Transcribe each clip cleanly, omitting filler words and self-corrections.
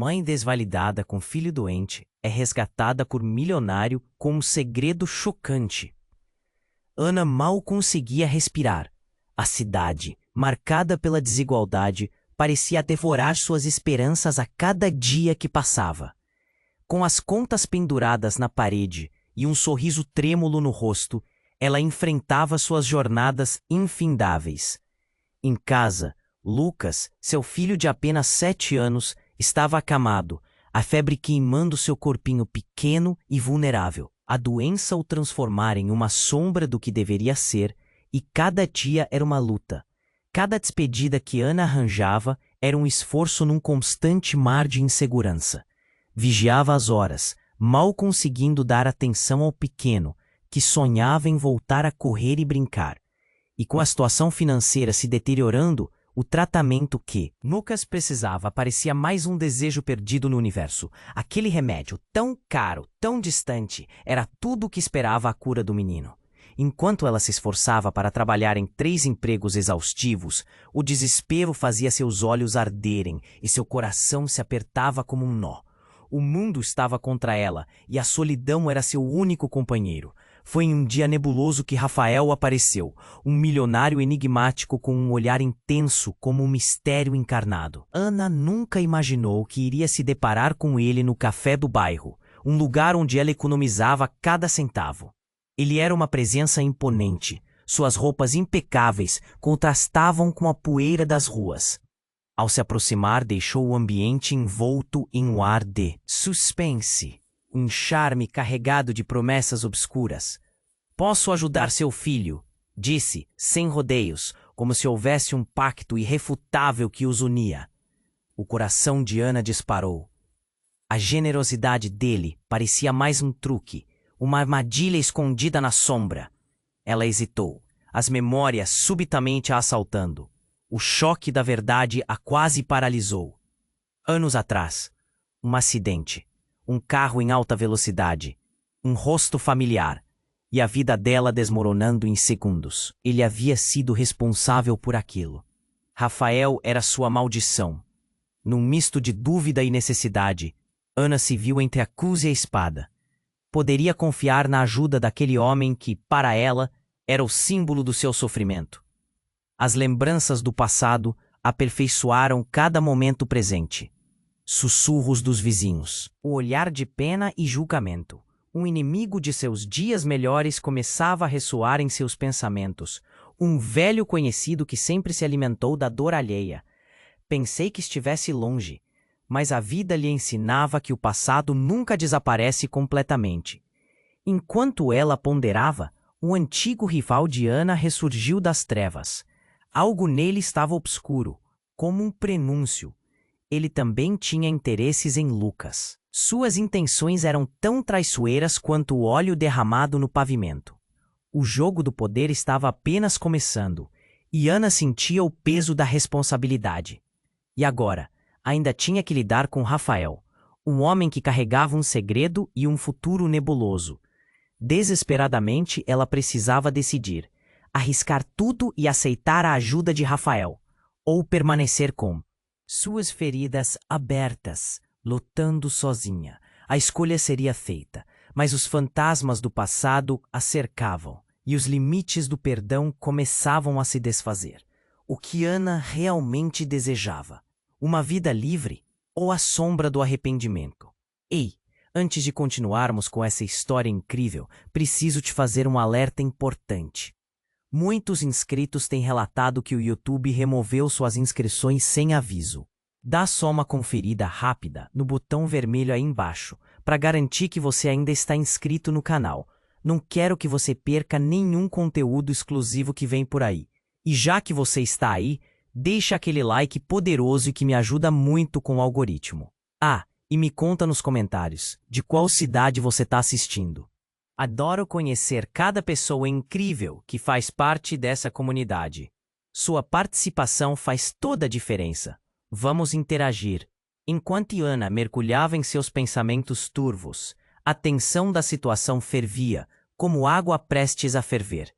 Mãe desvalidada com filho doente é resgatada por milionário com um segredo chocante. Ana mal conseguia respirar. A cidade, marcada pela desigualdade, parecia devorar suas esperanças a cada dia que passava. Com as contas penduradas na parede e um sorriso trêmulo no rosto, ela enfrentava suas jornadas infindáveis. Em casa, Lucas, seu filho de apenas 7 anos, estava acamado, a febre queimando seu corpinho pequeno e vulnerável. A doença o transformara em uma sombra do que deveria ser, e cada dia era uma luta. Cada despedida que Ana arranjava era um esforço num constante mar de insegurança. Vigiava as horas, mal conseguindo dar atenção ao pequeno, que sonhava em voltar a correr e brincar. E com a situação financeira se deteriorando, o tratamento que Lucas precisava parecia mais um desejo perdido no universo. Aquele remédio tão caro, tão distante, era tudo o que esperava a cura do menino. Enquanto ela se esforçava para trabalhar em 3 empregos exaustivos, o desespero fazia seus olhos arderem e seu coração se apertava como um nó. O mundo estava contra ela e a solidão era seu único companheiro. Foi em um dia nebuloso que Rafael apareceu, um milionário enigmático com um olhar intenso como um mistério encarnado. Ana nunca imaginou que iria se deparar com ele no café do bairro, um lugar onde ela economizava cada centavo. Ele era uma presença imponente. Suas roupas impecáveis contrastavam com a poeira das ruas. Ao se aproximar, deixou o ambiente envolto em um ar de suspense. Um charme carregado de promessas obscuras. "Posso ajudar seu filho", disse, sem rodeios, como se houvesse um pacto irrefutável que os unia. O coração de Ana disparou. A generosidade dele parecia mais um truque, uma armadilha escondida na sombra. Ela hesitou, as memórias subitamente a assaltando. O choque da verdade a quase paralisou. Anos atrás, um acidente. Um carro em alta velocidade, um rosto familiar, e a vida dela desmoronando em segundos. Ele havia sido responsável por aquilo. Rafael era sua maldição. Num misto de dúvida e necessidade, Ana se viu entre a cruz e a espada. Poderia confiar na ajuda daquele homem que, para ela, era o símbolo do seu sofrimento. As lembranças do passado aperfeiçoaram cada momento presente. Sussurros dos vizinhos, o olhar de pena e julgamento. Um inimigo de seus dias melhores começava a ressoar em seus pensamentos. Um velho conhecido que sempre se alimentou da dor alheia. Pensei que estivesse longe, mas a vida lhe ensinava que o passado nunca desaparece completamente. Enquanto ela ponderava, o antigo rival de Ana ressurgiu das trevas. Algo nele estava obscuro, como um prenúncio. Ele também tinha interesses em Lucas. Suas intenções eram tão traiçoeiras quanto o óleo derramado no pavimento. O jogo do poder estava apenas começando, e Ana sentia o peso da responsabilidade. E agora, ainda tinha que lidar com Rafael, um homem que carregava um segredo e um futuro nebuloso. Desesperadamente, ela precisava decidir: arriscar tudo e aceitar a ajuda de Rafael, ou permanecer com suas feridas abertas, lutando sozinha. A escolha seria feita, mas os fantasmas do passado a cercavam, e os limites do perdão começavam a se desfazer. O que Ana realmente desejava? Uma vida livre ou a sombra do arrependimento? Ei, antes de continuarmos com essa história incrível, preciso te fazer um alerta importante. Muitos inscritos têm relatado que o YouTube removeu suas inscrições sem aviso. Dá só uma conferida rápida no botão vermelho aí embaixo, para garantir que você ainda está inscrito no canal. Não quero que você perca nenhum conteúdo exclusivo que vem por aí. E já que você está aí, deixa aquele like poderoso e que me ajuda muito com o algoritmo. Ah, e me conta nos comentários, de qual cidade você está assistindo. Adoro conhecer cada pessoa incrível que faz parte dessa comunidade. Sua participação faz toda a diferença. Vamos interagir. Enquanto Ana mergulhava em seus pensamentos turvos, a tensão da situação fervia, como água prestes a ferver.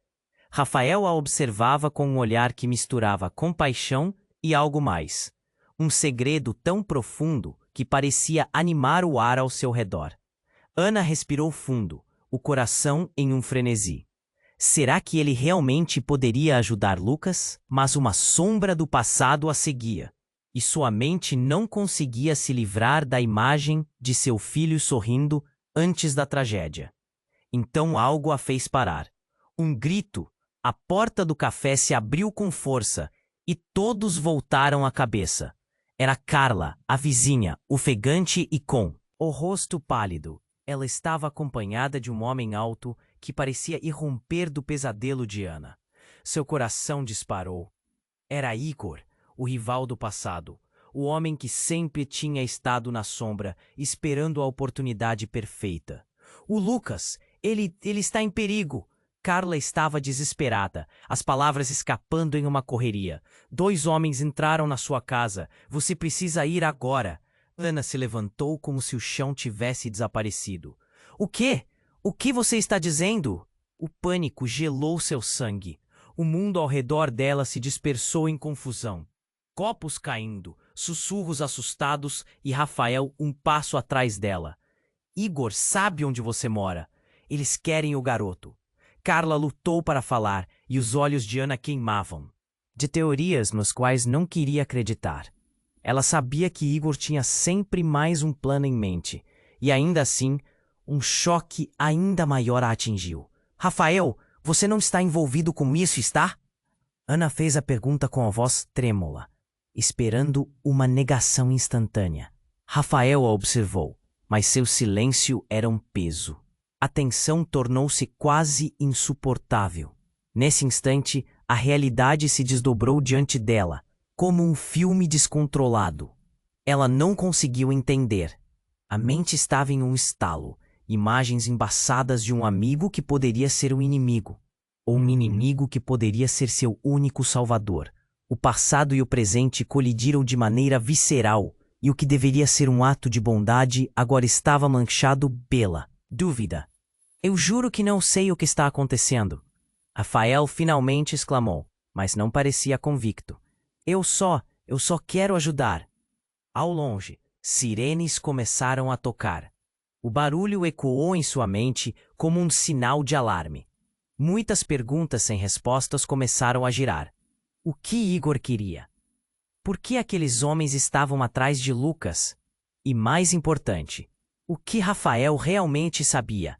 Rafael a observava com um olhar que misturava compaixão e algo mais. Um segredo tão profundo que parecia animar o ar ao seu redor. Ana respirou fundo, o coração em um frenesi. Será que ele realmente poderia ajudar Lucas? Mas uma sombra do passado a seguia, e sua mente não conseguia se livrar da imagem de seu filho sorrindo antes da tragédia. Então algo a fez parar. Um grito, a porta do café se abriu com força e todos voltaram a cabeça. Era Carla, a vizinha, ofegante e com o rosto pálido. Ela estava acompanhada de um homem alto que parecia irromper do pesadelo de Ana. Seu coração disparou. Era Igor, o rival do passado, o homem que sempre tinha estado na sombra, esperando a oportunidade perfeita. O Lucas, ele está em perigo. Carla estava desesperada, as palavras escapando em uma correria. 2 homens entraram na sua casa. Você precisa ir agora. Ana se levantou como se o chão tivesse desaparecido. O quê? O que você está dizendo? O pânico gelou seu sangue. O mundo ao redor dela se dispersou em confusão. Copos caindo, sussurros assustados e Rafael um passo atrás dela. Igor sabe onde você mora. Eles querem o garoto. Carla lutou para falar e os olhos de Ana queimavam. De teorias nos quais não queria acreditar. Ela sabia que Igor tinha sempre mais um plano em mente. E ainda assim, um choque ainda maior a atingiu. Rafael, você não está envolvido com isso, está? Ana fez a pergunta com a voz trêmula, esperando uma negação instantânea. Rafael a observou, mas seu silêncio era um peso. A tensão tornou-se quase insuportável. Nesse instante, a realidade se desdobrou diante dela, como um filme descontrolado. Ela não conseguiu entender. A mente estava em um estalo, imagens embaçadas de um amigo que poderia ser um inimigo, ou um inimigo que poderia ser seu único salvador. O passado e o presente colidiram de maneira visceral, e o que deveria ser um ato de bondade agora estava manchado pela dúvida. Eu juro que não sei o que está acontecendo. Rafael finalmente exclamou, mas não parecia convicto. Eu só quero ajudar. Ao longe, sirenes começaram a tocar. O barulho ecoou em sua mente como um sinal de alarme. Muitas perguntas sem respostas começaram a girar. O que Igor queria? Por que aqueles homens estavam atrás de Lucas? E mais importante, o que Rafael realmente sabia?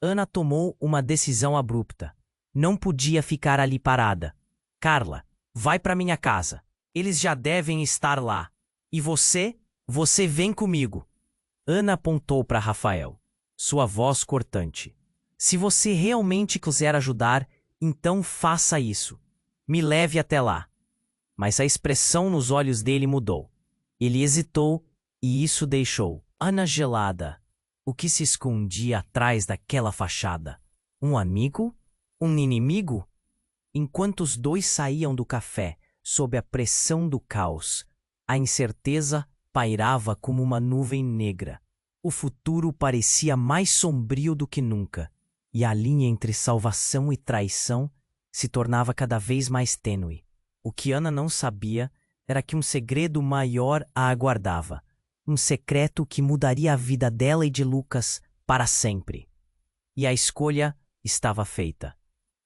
Ana tomou uma decisão abrupta. Não podia ficar ali parada. Carla, vai para minha casa. Eles já devem estar lá. E você vem comigo. Ana apontou para Rafael, sua voz cortante. Se você realmente quiser ajudar, então faça isso. Me leve até lá. Mas a expressão nos olhos dele mudou. Ele hesitou e isso deixou Ana gelada. O que se escondia atrás daquela fachada? Um amigo? Um inimigo? Enquanto os dois saíam do café, sob a pressão do caos, a incerteza pairava como uma nuvem negra. O futuro parecia mais sombrio do que nunca, e a linha entre salvação e traição se tornava cada vez mais tênue. O que Ana não sabia era que um segredo maior a aguardava. Um secreto que mudaria a vida dela e de Lucas para sempre. E a escolha estava feita.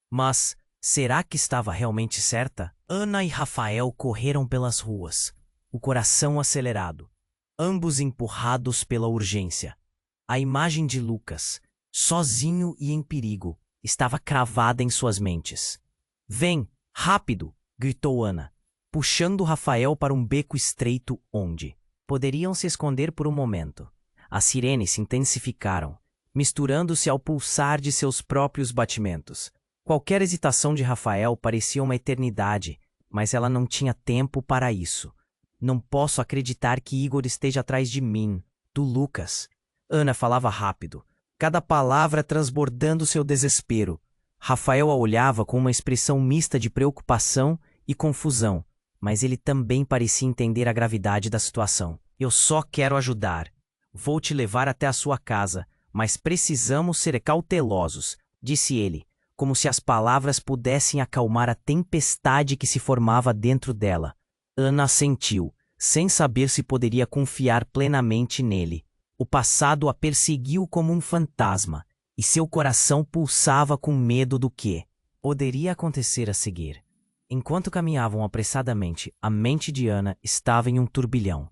Mas será que estava realmente certa? Ana e Rafael correram pelas ruas, o coração acelerado, ambos empurrados pela urgência. A imagem de Lucas, sozinho e em perigo, estava cravada em suas mentes. Vem, rápido! Gritou Ana, puxando Rafael para um beco estreito onde poderiam se esconder por um momento. As sirenes se intensificaram, misturando-se ao pulsar de seus próprios batimentos. Qualquer hesitação de Rafael parecia uma eternidade, mas ela não tinha tempo para isso. Não posso acreditar que Igor esteja atrás de mim, do Lucas. Ana falava rápido, cada palavra transbordando seu desespero. Rafael a olhava com uma expressão mista de preocupação e confusão, mas ele também parecia entender a gravidade da situação. Eu só quero ajudar. Vou te levar até a sua casa, mas precisamos ser cautelosos, disse ele, como se as palavras pudessem acalmar a tempestade que se formava dentro dela. Ana assentiu, sem saber se poderia confiar plenamente nele. O passado a perseguiu como um fantasma, e seu coração pulsava com medo do que poderia acontecer a seguir. Enquanto caminhavam apressadamente, a mente de Ana estava em um turbilhão.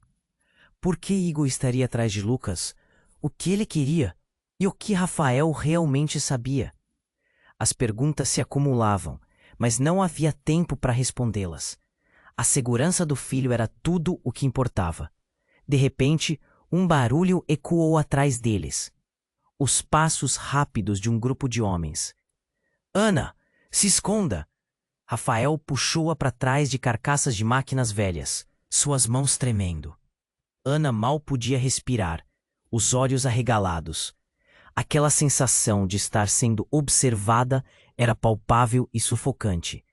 Por que Igor estaria atrás de Lucas? O que ele queria? E o que Rafael realmente sabia? As perguntas se acumulavam, mas não havia tempo para respondê-las. A segurança do filho era tudo o que importava. De repente, um barulho ecoou atrás deles. Os passos rápidos de um grupo de homens. Ana, se esconda! Rafael puxou-a para trás de carcaças de máquinas velhas, suas mãos tremendo. Ana mal podia respirar, os olhos arregalados. Aquela sensação de estar sendo observada era palpável e sufocante.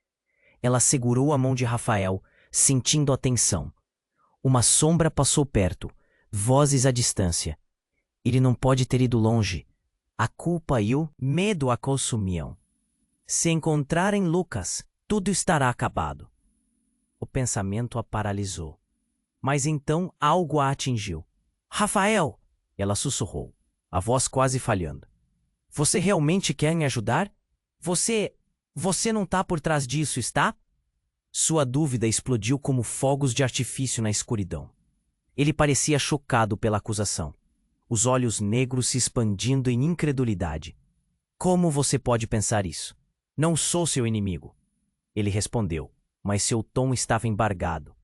Ela segurou a mão de Rafael, sentindo a tensão. Uma sombra passou perto, vozes à distância. Ele não pode ter ido longe. A culpa e o medo a consumiam. Se encontrarem Lucas, tudo estará acabado. O pensamento a paralisou. Mas então algo a atingiu. Rafael! Ela sussurrou, a voz quase falhando. Você realmente quer me ajudar? Você não está por trás disso, está? Sua dúvida explodiu como fogos de artifício na escuridão. Ele parecia chocado pela acusação, os olhos negros se expandindo em incredulidade. Como você pode pensar isso? Não sou seu inimigo. Ele respondeu, mas seu tom estava embargado,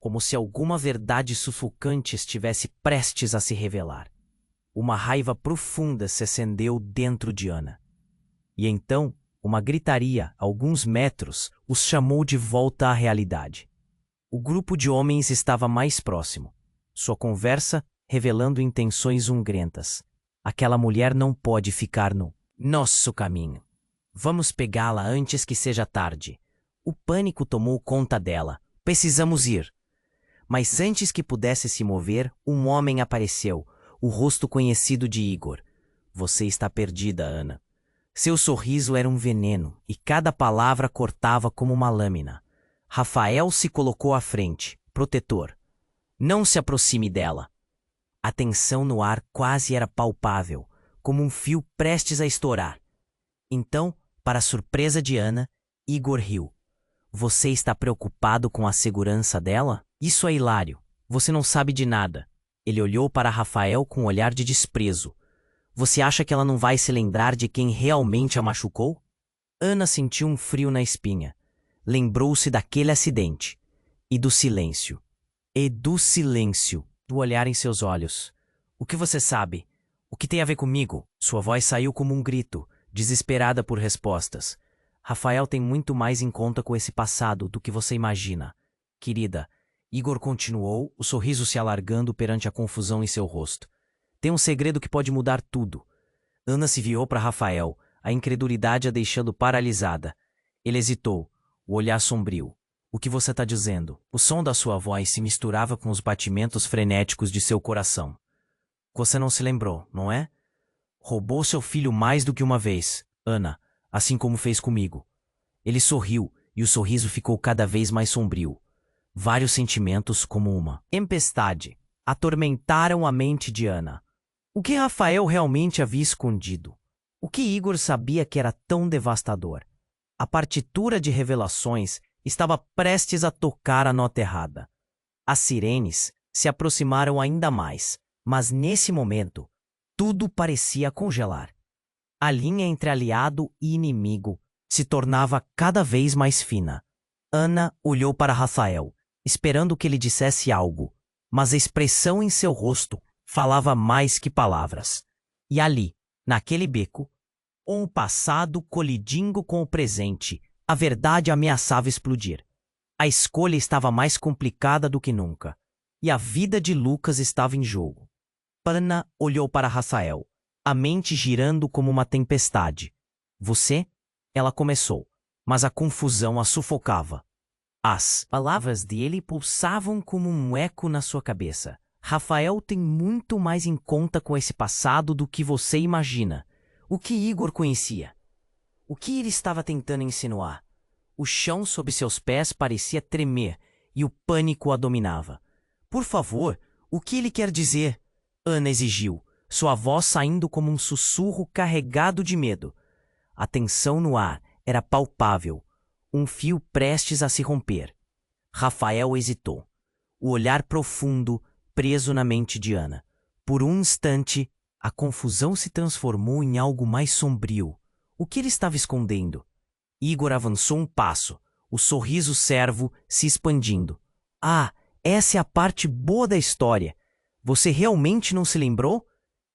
como se alguma verdade sufocante estivesse prestes a se revelar. Uma raiva profunda se acendeu dentro de Ana. E então, uma gritaria, a alguns metros, os chamou de volta à realidade. O grupo de homens estava mais próximo. Sua conversa revelando intenções hungrentas. Aquela mulher não pode ficar no nosso caminho. Vamos pegá-la antes que seja tarde. O pânico tomou conta dela. Precisamos ir. Mas antes que pudesse se mover, um homem apareceu, o rosto conhecido de Igor. Você está perdida, Ana. Seu sorriso era um veneno, e cada palavra cortava como uma lâmina. Rafael se colocou à frente, protetor. Não se aproxime dela. A tensão no ar quase era palpável, como um fio prestes a estourar. Então, para a surpresa de Ana, Igor riu. Você está preocupado com a segurança dela? Isso é hilário. Você não sabe de nada. Ele olhou para Rafael com um olhar de desprezo. Você acha que ela não vai se lembrar de quem realmente a machucou? Ana sentiu um frio na espinha. Lembrou-se daquele acidente. E do silêncio. Do olhar em seus olhos. O que você sabe? O que tem a ver comigo? Sua voz saiu como um grito, desesperada por respostas. Rafael tem muito mais em conta com esse passado do que você imagina. Querida, Igor continuou, o sorriso se alargando perante a confusão em seu rosto. Tem um segredo que pode mudar tudo. Ana se virou para Rafael, a incredulidade a deixando paralisada. Ele hesitou, o olhar sombrio. O que você está dizendo? O som da sua voz se misturava com os batimentos frenéticos de seu coração. Você não se lembrou, não é? Roubou seu filho mais do que uma vez, Ana, assim como fez comigo. Ele sorriu, e o sorriso ficou cada vez mais sombrio. Vários sentimentos, como uma tempestade, atormentaram a mente de Ana. O que Rafael realmente havia escondido? O que Igor sabia que era tão devastador? A partitura de revelações estava prestes a tocar a nota errada. As sirenes se aproximaram ainda mais, mas nesse momento, tudo parecia congelar. A linha entre aliado e inimigo se tornava cada vez mais fina. Ana olhou para Rafael, esperando que ele dissesse algo, mas a expressão em seu rosto falava mais que palavras. E ali, naquele beco, um passado colidindo com o presente, a verdade ameaçava explodir. A escolha estava mais complicada do que nunca, e a vida de Lucas estava em jogo. Ana olhou para Rafael, a mente girando como uma tempestade. Você? Ela começou, mas a confusão a sufocava. As palavras dele pulsavam como um eco na sua cabeça. Rafael tem muito mais em conta com esse passado do que você imagina. O que Igor conhecia? O que ele estava tentando insinuar? O chão sob seus pés parecia tremer, e o pânico a dominava. Por favor, o que ele quer dizer? Ana exigiu, sua voz saindo como um sussurro carregado de medo. A tensão no ar era palpável, um fio prestes a se romper. Rafael hesitou, o olhar profundo preso na mente de Ana. Por um instante, a confusão se transformou em algo mais sombrio. O que ele estava escondendo? Igor avançou um passo, o sorriso servo se expandindo. Ah, essa é a parte boa da história. Você realmente não se lembrou?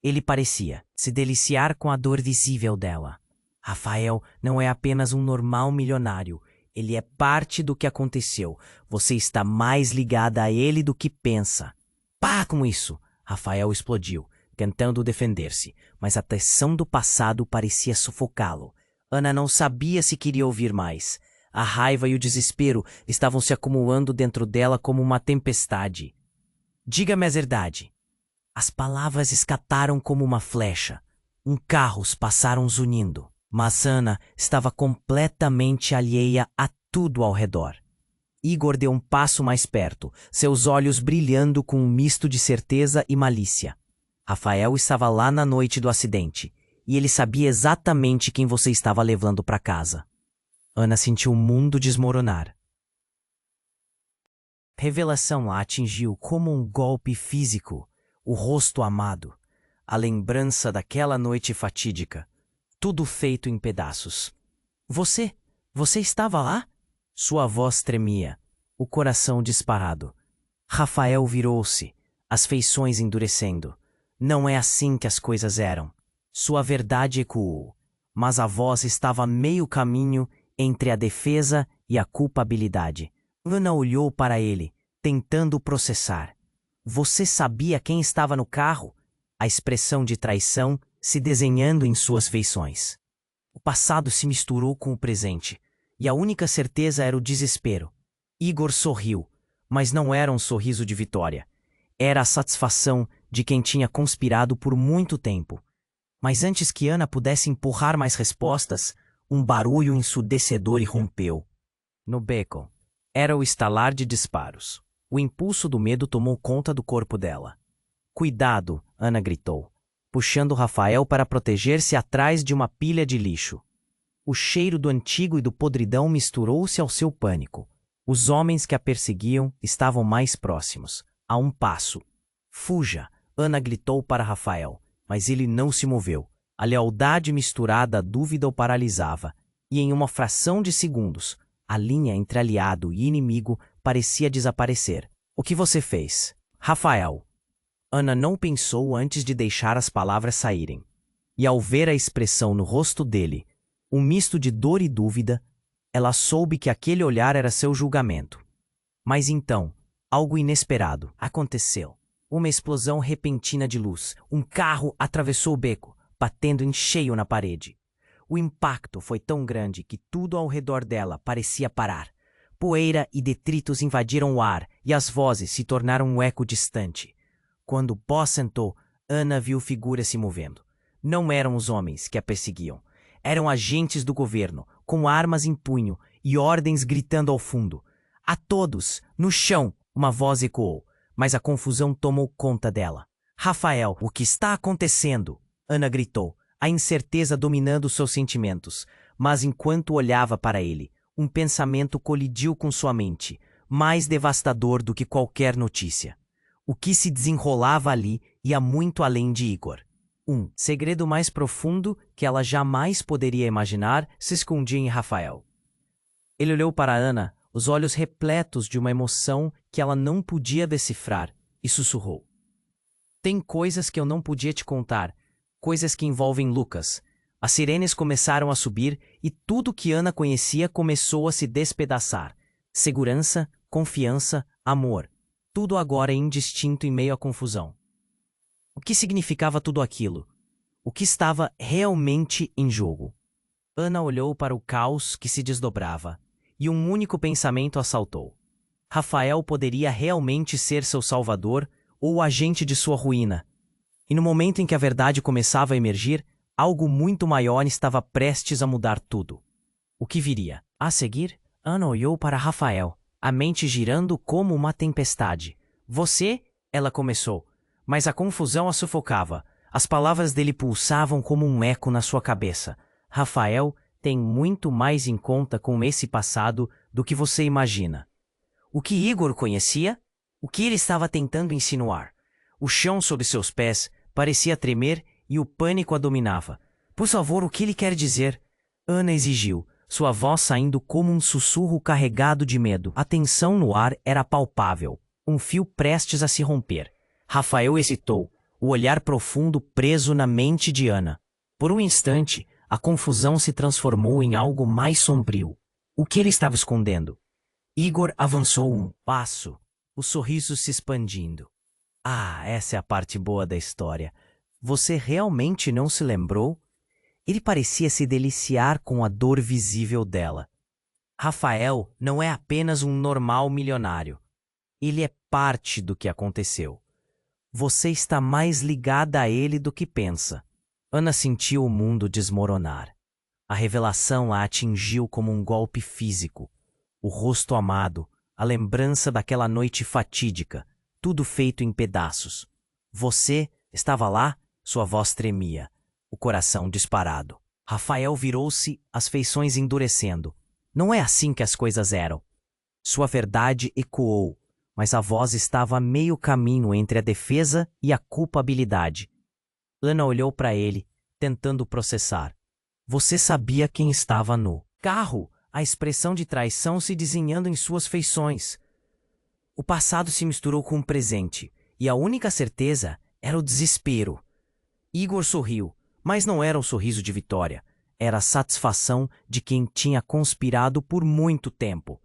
Ele parecia se deliciar com a dor visível dela. Rafael não é apenas um normal milionário. Ele é parte do que aconteceu. Você está mais ligada a ele do que pensa. Pá com isso! Rafael explodiu, tentando defender-se, mas a tensão do passado parecia sufocá-lo. Ana não sabia se queria ouvir mais. A raiva e o desespero estavam se acumulando dentro dela como uma tempestade. Diga-me a verdade. As palavras escataram como uma flecha. Carros passaram zunindo, mas Ana estava completamente alheia a tudo ao redor. Igor deu um passo mais perto, seus olhos brilhando com um misto de certeza e malícia. Rafael estava lá na noite do acidente, e ele sabia exatamente quem você estava levando para casa. Ana sentiu o mundo desmoronar. Revelação a atingiu como um golpe físico, o rosto amado, a lembrança daquela noite fatídica, tudo feito em pedaços. Você estava lá? Sua voz tremia, o coração disparado. Rafael virou-se, as feições endurecendo. Não é assim que as coisas eram. Sua verdade ecoou, mas a voz estava a meio caminho entre a defesa e a culpabilidade. Ana olhou para ele, tentando processar. Você sabia quem estava no carro? A expressão de traição se desenhando em suas feições. O passado se misturou com o presente, e a única certeza era o desespero. Igor sorriu, mas não era um sorriso de vitória. Era a satisfação de quem tinha conspirado por muito tempo. Mas antes que Ana pudesse empurrar mais respostas, um barulho ensurdecedor irrompeu. No beco, era o estalar de disparos. O impulso do medo tomou conta do corpo dela. Cuidado, Ana gritou, puxando Rafael para proteger-se atrás de uma pilha de lixo. O cheiro do antigo e do podridão misturou-se ao seu pânico. Os homens que a perseguiam estavam mais próximos, a um passo. Fuja, Ana gritou para Rafael, mas ele não se moveu. A lealdade misturada à dúvida o paralisava, e em uma fração de segundos, a linha entre aliado e inimigo parecia desaparecer. O que você fez? Rafael. Ana não pensou antes de deixar as palavras saírem. E ao ver a expressão no rosto dele, um misto de dor e dúvida, ela soube que aquele olhar era seu julgamento. Mas então, algo inesperado aconteceu. Uma explosão repentina de luz. Um carro atravessou o beco, batendo em cheio na parede. O impacto foi tão grande que tudo ao redor dela parecia parar. Poeira e detritos invadiram o ar e as vozes se tornaram um eco distante. Quando o pó sentou, Ana viu figuras se movendo. Não eram os homens que a perseguiam. Eram agentes do governo, com armas em punho e ordens gritando ao fundo. A todos, no chão, uma voz ecoou, mas a confusão tomou conta dela. Rafael, o que está acontecendo? Ana gritou, a incerteza dominando seus sentimentos. Mas enquanto olhava para ele, um pensamento colidiu com sua mente, mais devastador do que qualquer notícia. O que se desenrolava ali ia muito além de Igor. Um segredo mais profundo que ela jamais poderia imaginar se escondia em Rafael. Ele olhou para Ana, os olhos repletos de uma emoção que ela não podia decifrar, e sussurrou. Tem coisas que eu não podia te contar, coisas que envolvem Lucas. As sirenes começaram a subir e tudo que Ana conhecia começou a se despedaçar. Segurança, confiança, amor. Tudo agora é indistinto em meio à confusão. O que significava tudo aquilo? O que estava realmente em jogo? Ana olhou para o caos que se desdobrava, e um único pensamento assaltou. Rafael poderia realmente ser seu salvador ou o agente de sua ruína. E no momento em que a verdade começava a emergir, algo muito maior estava prestes a mudar tudo. O que viria? A seguir, Ana olhou para Rafael, a mente girando como uma tempestade. Você? Ela começou, mas a confusão a sufocava. As palavras dele pulsavam como um eco na sua cabeça. Rafael tem muito mais em conta com esse passado do que você imagina. O que Igor conhecia? O que ele estava tentando insinuar? O chão sob seus pés parecia tremer e o pânico a dominava. Por favor, o que ele quer dizer? Ana exigiu, sua voz saindo como um sussurro carregado de medo. A tensão no ar era palpável, um fio prestes a se romper. Rafael hesitou, o olhar profundo preso na mente de Ana. Por um instante, a confusão se transformou em algo mais sombrio. O que ele estava escondendo? Igor avançou um passo, o sorriso se expandindo. Ah, essa é a parte boa da história. Você realmente não se lembrou? Ele parecia se deliciar com a dor visível dela. Rafael não é apenas um normal milionário. Ele é parte do que aconteceu. Você está mais ligada a ele do que pensa. Ana sentiu o mundo desmoronar. A revelação a atingiu como um golpe físico. O rosto amado, a lembrança daquela noite fatídica, tudo feito em pedaços. Você estava lá? Sua voz tremia, o coração disparado. Rafael virou-se, as feições endurecendo. Não é assim que as coisas eram. Sua verdade ecoou, mas a voz estava a meio caminho entre a defesa e a culpabilidade. Ana olhou para ele, tentando processar. Você sabia quem estava no carro? A expressão de traição se desenhando em suas feições. O passado se misturou com o presente, e a única certeza era o desespero. Igor sorriu, mas não era um sorriso de vitória. Era a satisfação de quem tinha conspirado por muito tempo.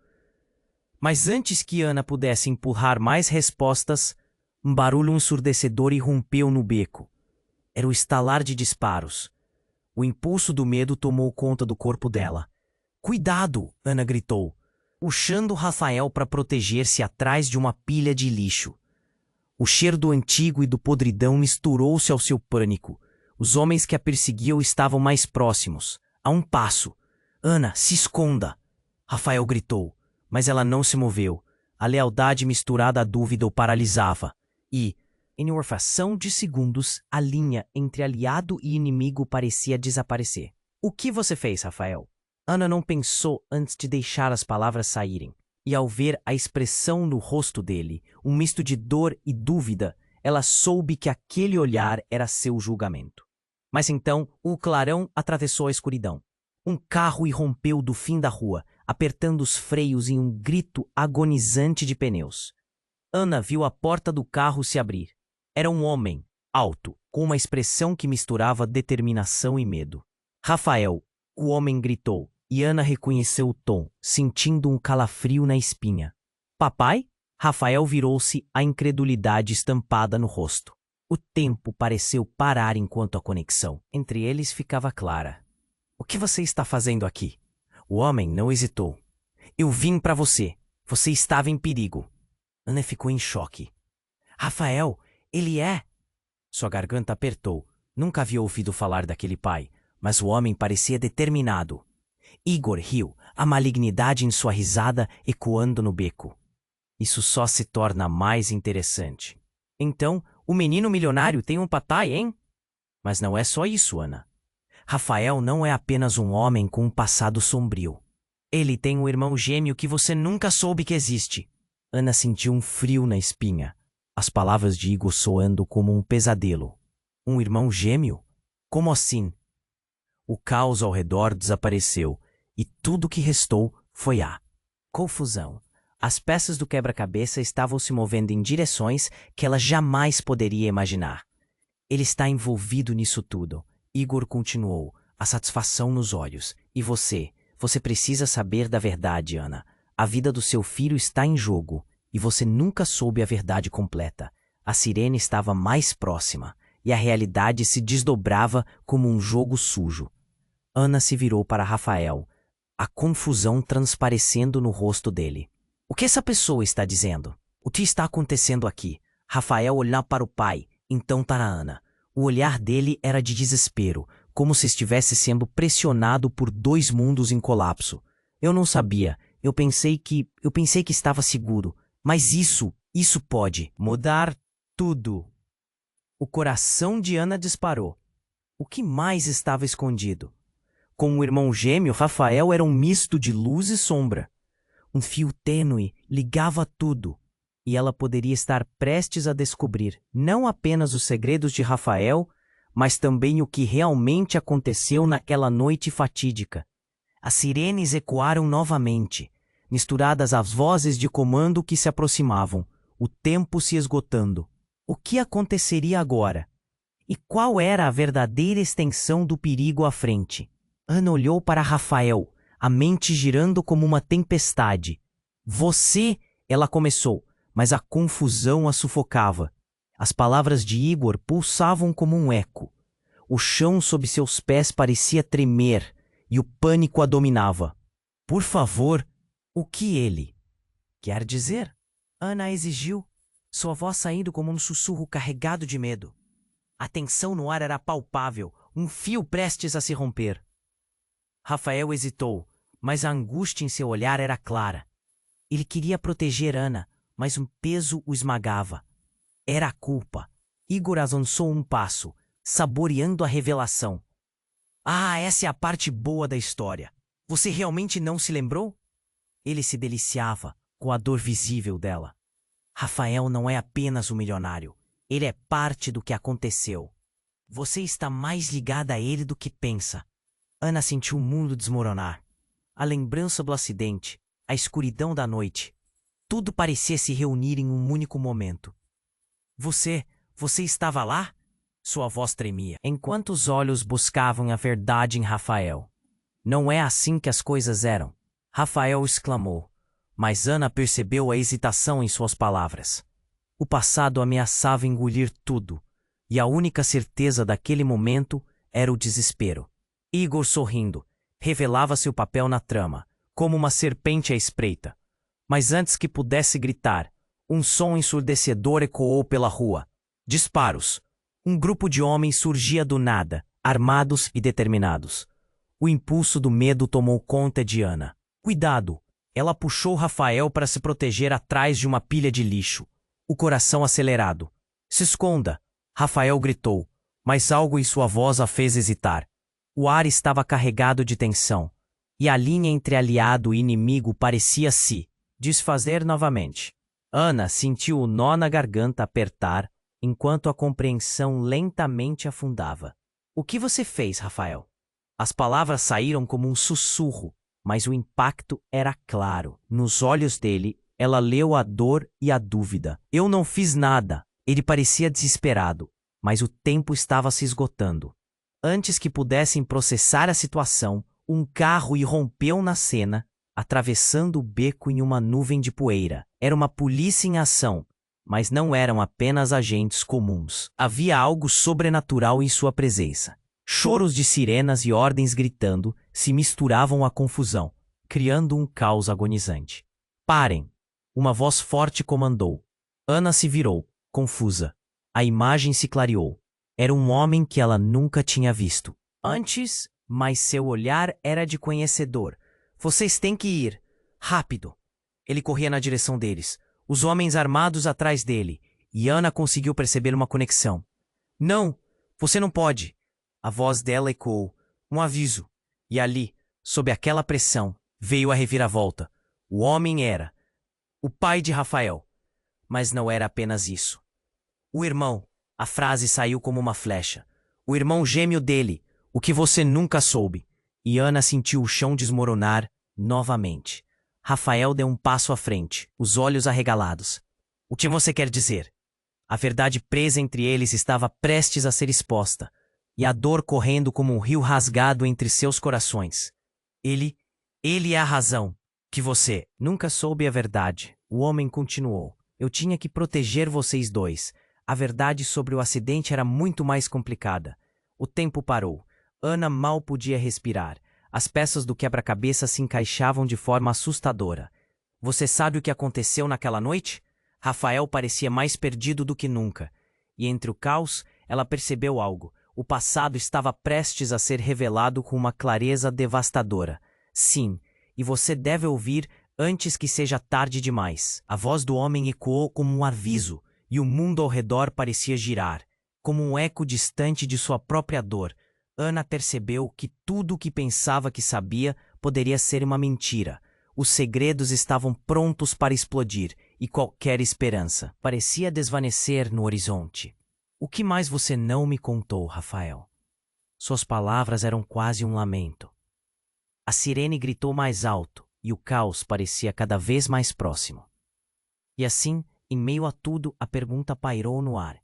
Mas antes que Ana pudesse empurrar mais respostas, um barulho ensurdecedor irrompeu no beco. Era o estalar de disparos. O impulso do medo tomou conta do corpo dela. Cuidado! Ana gritou, puxando Rafael para proteger-se atrás de uma pilha de lixo. O cheiro do antigo e do podridão misturou-se ao seu pânico. Os homens que a perseguiam estavam mais próximos, a um passo. Ana, se esconda! Rafael gritou, mas ela não se moveu. A lealdade misturada à dúvida o paralisava. E, em uma fração de segundos, a linha entre aliado e inimigo parecia desaparecer. O que você fez, Rafael? Ana não pensou antes de deixar as palavras saírem. E ao ver a expressão no rosto dele, um misto de dor e dúvida, ela soube que aquele olhar era seu julgamento. Mas então, o clarão atravessou a escuridão. Um carro irrompeu do fim da rua, apertando os freios em um grito agonizante de pneus. Ana viu a porta do carro se abrir. Era um homem, alto, com uma expressão que misturava determinação e medo. Rafael, o homem gritou, e Ana reconheceu o tom, sentindo um calafrio na espinha. Papai? Rafael virou-se, a incredulidade estampada no rosto. O tempo pareceu parar enquanto a conexão entre eles ficava clara. O que você está fazendo aqui? O homem não hesitou. Eu vim para você. Você estava em perigo. Ana ficou em choque. Rafael, ele é... Sua garganta apertou. Nunca havia ouvido falar daquele pai, mas o homem parecia determinado. Igor riu, a malignidade em sua risada ecoando no beco. Isso só se torna mais interessante. Então, o menino milionário tem um papai, hein? Mas não é só isso, Ana. Rafael não é apenas um homem com um passado sombrio. Ele tem um irmão gêmeo que você nunca soube que existe. Ana sentiu um frio na espinha. As palavras de Igor soando como um pesadelo. Um irmão gêmeo? Como assim? O caos ao redor desapareceu, e tudo que restou foi a confusão. As peças do quebra-cabeça estavam se movendo em direções que ela jamais poderia imaginar. Ele está envolvido nisso tudo. Igor continuou, a satisfação nos olhos. E você precisa saber da verdade, Ana. A vida do seu filho está em jogo, e você nunca soube a verdade completa. A sirene estava mais próxima, e a realidade se desdobrava como um jogo sujo. Ana se virou para Rafael, a confusão transparecendo no rosto dele. O que essa pessoa está dizendo? O que está acontecendo aqui? Rafael olhou para o pai, então para Ana. O olhar dele era de desespero, como se estivesse sendo pressionado por dois mundos em colapso. Eu não sabia. Eu pensei que estava seguro, mas isso pode mudar tudo. O coração de Ana disparou. O que mais estava escondido? Com o irmão gêmeo, Rafael era um misto de luz e sombra. Um fio tênue ligava tudo, e ela poderia estar prestes a descobrir não apenas os segredos de Rafael, mas também o que realmente aconteceu naquela noite fatídica. As sirenes ecoaram novamente, misturadas às vozes de comando que se aproximavam, o tempo se esgotando. O que aconteceria agora? E qual era a verdadeira extensão do perigo à frente? Ana olhou para Rafael, a mente girando como uma tempestade. Você, ela começou, mas a confusão a sufocava. As palavras de Igor pulsavam como um eco. O chão sob seus pés parecia tremer, e o pânico a dominava. Por favor, o que ele quer dizer? Ana exigiu, sua voz saindo como um sussurro carregado de medo. A tensão no ar era palpável, um fio prestes a se romper. Rafael hesitou, mas a angústia em seu olhar era clara. Ele queria proteger Ana, mas um peso o esmagava. Era a culpa. Igor avançou um passo, saboreando a revelação. Ah, essa é a parte boa da história. Você realmente não se lembrou? Ele se deliciava com a dor visível dela. Rafael não é apenas um milionário. Ele é parte do que aconteceu. Você está mais ligada a ele do que pensa. Ana sentiu o mundo desmoronar. A lembrança do acidente, a escuridão da noite. Tudo parecia se reunir em um único momento. Você estava lá? Sua voz tremia, enquanto os olhos buscavam a verdade em Rafael. Não é assim que as coisas eram, Rafael exclamou, mas Ana percebeu a hesitação em suas palavras. O passado ameaçava engolir tudo, e a única certeza daquele momento era o desespero. Igor, sorrindo, revelava seu papel na trama, como uma serpente à espreita. Mas antes que pudesse gritar, um som ensurdecedor ecoou pela rua. Disparos. Um grupo de homens surgia do nada, armados e determinados. O impulso do medo tomou conta de Ana. Cuidado! Ela puxou Rafael para se proteger atrás de uma pilha de lixo, o coração acelerado. Se esconda! Rafael gritou, mas algo em sua voz a fez hesitar. O ar estava carregado de tensão, e a linha entre aliado e inimigo parecia se desfazer novamente. Ana sentiu o nó na garganta apertar, enquanto a compreensão lentamente afundava. O que você fez, Rafael? As palavras saíram como um sussurro, mas o impacto era claro. Nos olhos dele, ela leu a dor e a dúvida. Eu não fiz nada. Ele parecia desesperado, mas o tempo estava se esgotando. Antes que pudessem processar a situação, um carro irrompeu na cena, atravessando o beco em uma nuvem de poeira. Era uma polícia em ação, mas não eram apenas agentes comuns. Havia algo sobrenatural em sua presença. Choros de sirenas e ordens gritando se misturavam à confusão, criando um caos agonizante. Parem! Uma voz forte comandou. Ana se virou, confusa. A imagem se clareou. Era um homem que ela nunca tinha visto antes, mas seu olhar era de conhecedor. Vocês têm que ir. Rápido! Ele corria na direção deles, os homens armados atrás dele, e Ana conseguiu perceber uma conexão. Não! Você não pode! A voz dela ecoou. Um aviso. E ali, sob aquela pressão, veio a reviravolta. O homem era o pai de Rafael. Mas não era apenas isso. O irmão. A frase saiu como uma flecha. O irmão gêmeo dele, o que você nunca soube. E Ana sentiu o chão desmoronar novamente. Rafael deu um passo à frente, os olhos arregalados. O que você quer dizer? A verdade presa entre eles estava prestes a ser exposta, e a dor correndo como um rio rasgado entre seus corações. Ele é a razão. Que você nunca soube a verdade. O homem continuou. Eu tinha que proteger vocês dois. A verdade sobre o acidente era muito mais complicada. O tempo parou. Ana mal podia respirar. As peças do quebra-cabeça se encaixavam de forma assustadora. Você sabe o que aconteceu naquela noite? Rafael parecia mais perdido do que nunca. E entre o caos, ela percebeu algo. O passado estava prestes a ser revelado com uma clareza devastadora. Sim, e você deve ouvir. Antes que seja tarde demais, a voz do homem ecoou como um aviso, e o mundo ao redor parecia girar, como um eco distante de sua própria dor. Ana percebeu que tudo o que pensava que sabia poderia ser uma mentira. Os segredos estavam prontos para explodir, e qualquer esperança parecia desvanecer no horizonte. O que mais você não me contou, Rafael? Suas palavras eram quase um lamento. A sirene gritou mais alto, e o caos parecia cada vez mais próximo. E assim, em meio a tudo, a pergunta pairou no ar.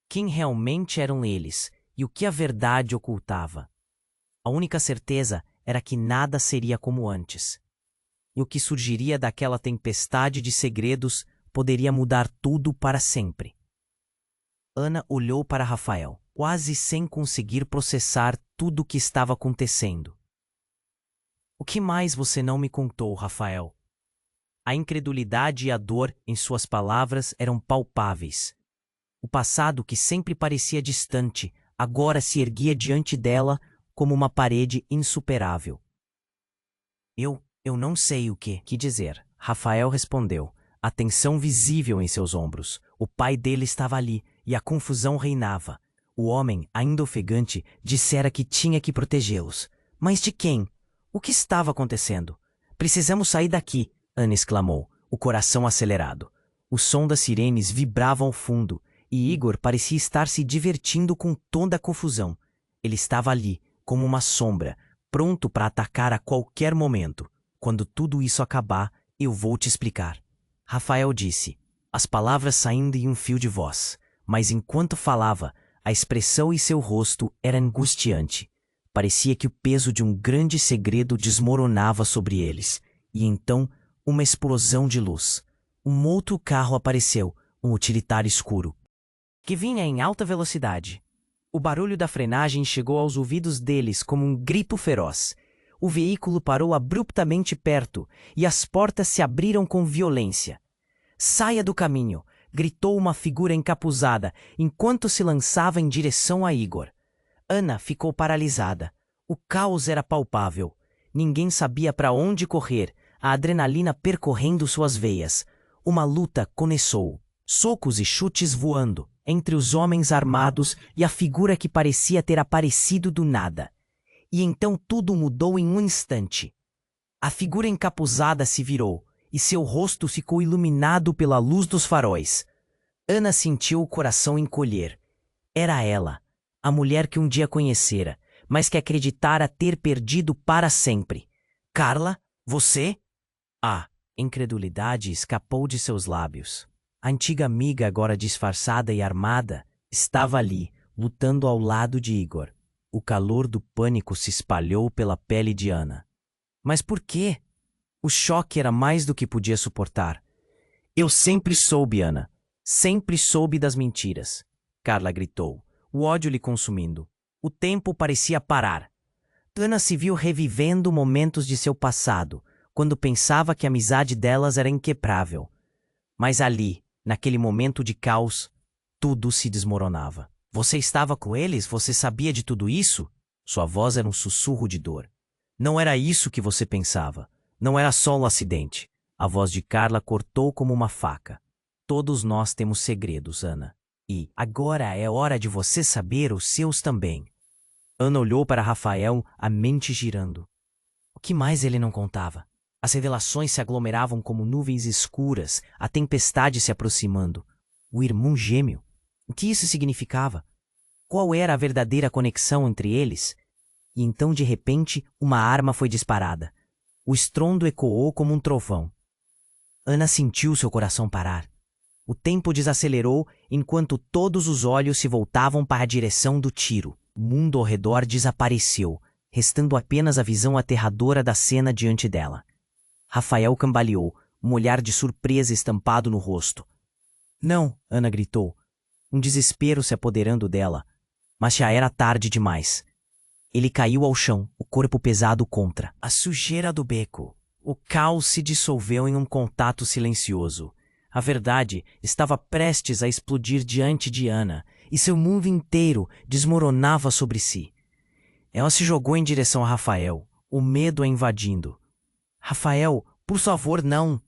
Quem realmente eram eles, e o que a verdade ocultava? A única certeza era que nada seria como antes. E o que surgiria daquela tempestade de segredos poderia mudar tudo para sempre. Ana olhou para Rafael, quase sem conseguir processar tudo o que estava acontecendo. O que mais você não me contou, Rafael? A incredulidade e a dor em suas palavras eram palpáveis. O passado, que sempre parecia distante, agora se erguia diante dela como uma parede insuperável. Eu não sei o que dizer, Rafael respondeu, a tensão visível em seus ombros. O pai dele estava ali, e a confusão reinava. O homem, ainda ofegante, dissera que tinha que protegê-los. Mas de quem? O que estava acontecendo? Precisamos sair daqui, Ana exclamou, o coração acelerado. O som das sirenes vibrava ao fundo, e Igor parecia estar se divertindo com toda a confusão. Ele estava ali, como uma sombra, pronto para atacar a qualquer momento. Quando tudo isso acabar, eu vou te explicar. Rafael disse, as palavras saindo em um fio de voz, mas enquanto falava, a expressão em seu rosto era angustiante. Parecia que o peso de um grande segredo desmoronava sobre eles. E então, uma explosão de luz. Um outro carro apareceu, um utilitário escuro, que vinha em alta velocidade. O barulho da frenagem chegou aos ouvidos deles como um grito feroz. O veículo parou abruptamente perto e as portas se abriram com violência. Saia do caminho! Gritou uma figura encapuzada enquanto se lançava em direção a Igor. Ana ficou paralisada. O caos era palpável. Ninguém sabia para onde correr, a adrenalina percorrendo suas veias. Uma luta começou. Socos e chutes voando, entre os homens armados e a figura que parecia ter aparecido do nada. E então tudo mudou em um instante. A figura encapuzada se virou, e seu rosto ficou iluminado pela luz dos faróis. Ana sentiu o coração encolher. Era ela, a mulher que um dia conhecera, mas que acreditara ter perdido para sempre. Carla, você? A incredulidade escapou de seus lábios. A antiga amiga, agora disfarçada e armada, estava ali, lutando ao lado de Igor. O calor do pânico se espalhou pela pele de Ana. Mas por quê? O choque era mais do que podia suportar. Eu sempre soube, Ana. Sempre soube das mentiras. Carla gritou, o ódio lhe consumindo. O tempo parecia parar. Ana se viu revivendo momentos de seu passado, quando pensava que a amizade delas era inquebrável. Mas ali, naquele momento de caos, tudo se desmoronava. Você estava com eles? Você sabia de tudo isso? Sua voz era um sussurro de dor. Não era isso que você pensava. Não era só um acidente. A voz de Carla cortou como uma faca. Todos nós temos segredos, Ana. E agora é hora de você saber os seus também. Ana olhou para Rafael, a mente girando. O que mais ele não contava? As revelações se aglomeravam como nuvens escuras, a tempestade se aproximando. O irmão gêmeo. O que isso significava? Qual era a verdadeira conexão entre eles? E então, de repente, uma arma foi disparada. O estrondo ecoou como um trovão. Ana sentiu seu coração parar. O tempo desacelerou enquanto todos os olhos se voltavam para a direção do tiro. O mundo ao redor desapareceu, restando apenas a visão aterradora da cena diante dela. Rafael cambaleou, um olhar de surpresa estampado no rosto. Não, Ana gritou, um desespero se apoderando dela, mas já era tarde demais. Ele caiu ao chão, o corpo pesado contra a sujeira do beco. O caos se dissolveu em um contato silencioso. A verdade estava prestes a explodir diante de Ana, e seu mundo inteiro desmoronava sobre si. Ela se jogou em direção a Rafael, o medo a invadindo. Rafael, Por favor, não!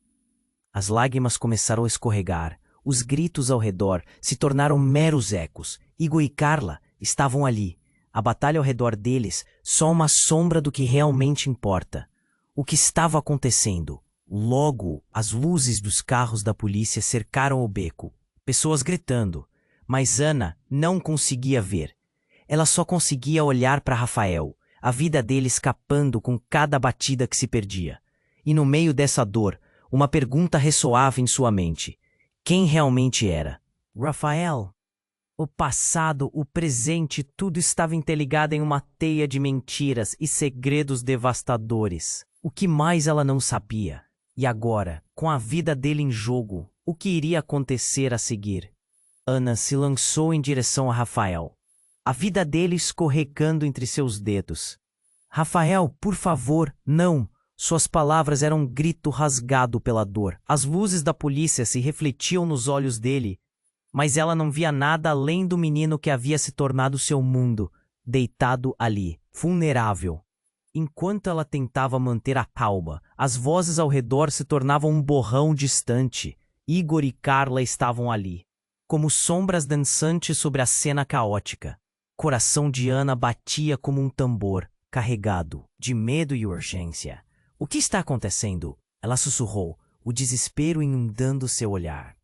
As lágrimas começaram a escorregar. Os gritos ao redor se tornaram meros ecos. Igor e Carla estavam ali. A batalha ao redor deles, só uma sombra do que realmente importa. O que estava acontecendo? Logo, as luzes dos carros da polícia cercaram o beco. Pessoas gritando. Mas Ana não conseguia ver. Ela só conseguia olhar para Rafael, a vida dele escapando com cada batida que se perdia. E no meio dessa dor, uma pergunta ressoava em sua mente. Quem realmente era? Rafael. O passado, o presente, tudo estava interligado em uma teia de mentiras e segredos devastadores. O que mais ela não sabia? E agora, com a vida dele em jogo, o que iria acontecer a seguir? Ana se lançou em direção a Rafael, a vida dele escorregando entre seus dedos. Rafael, por favor, não! Suas palavras eram um grito rasgado pela dor. As luzes da polícia se refletiam nos olhos dele, mas ela não via nada além do menino que havia se tornado seu mundo, deitado ali, vulnerável. Enquanto ela tentava manter a calma, as vozes ao redor se tornavam um borrão distante. Igor e Carla estavam ali, como sombras dançantes sobre a cena caótica. Coração de Ana batia como um tambor, carregado de medo e urgência. O que está acontecendo? Ela sussurrou, o desespero inundando seu olhar.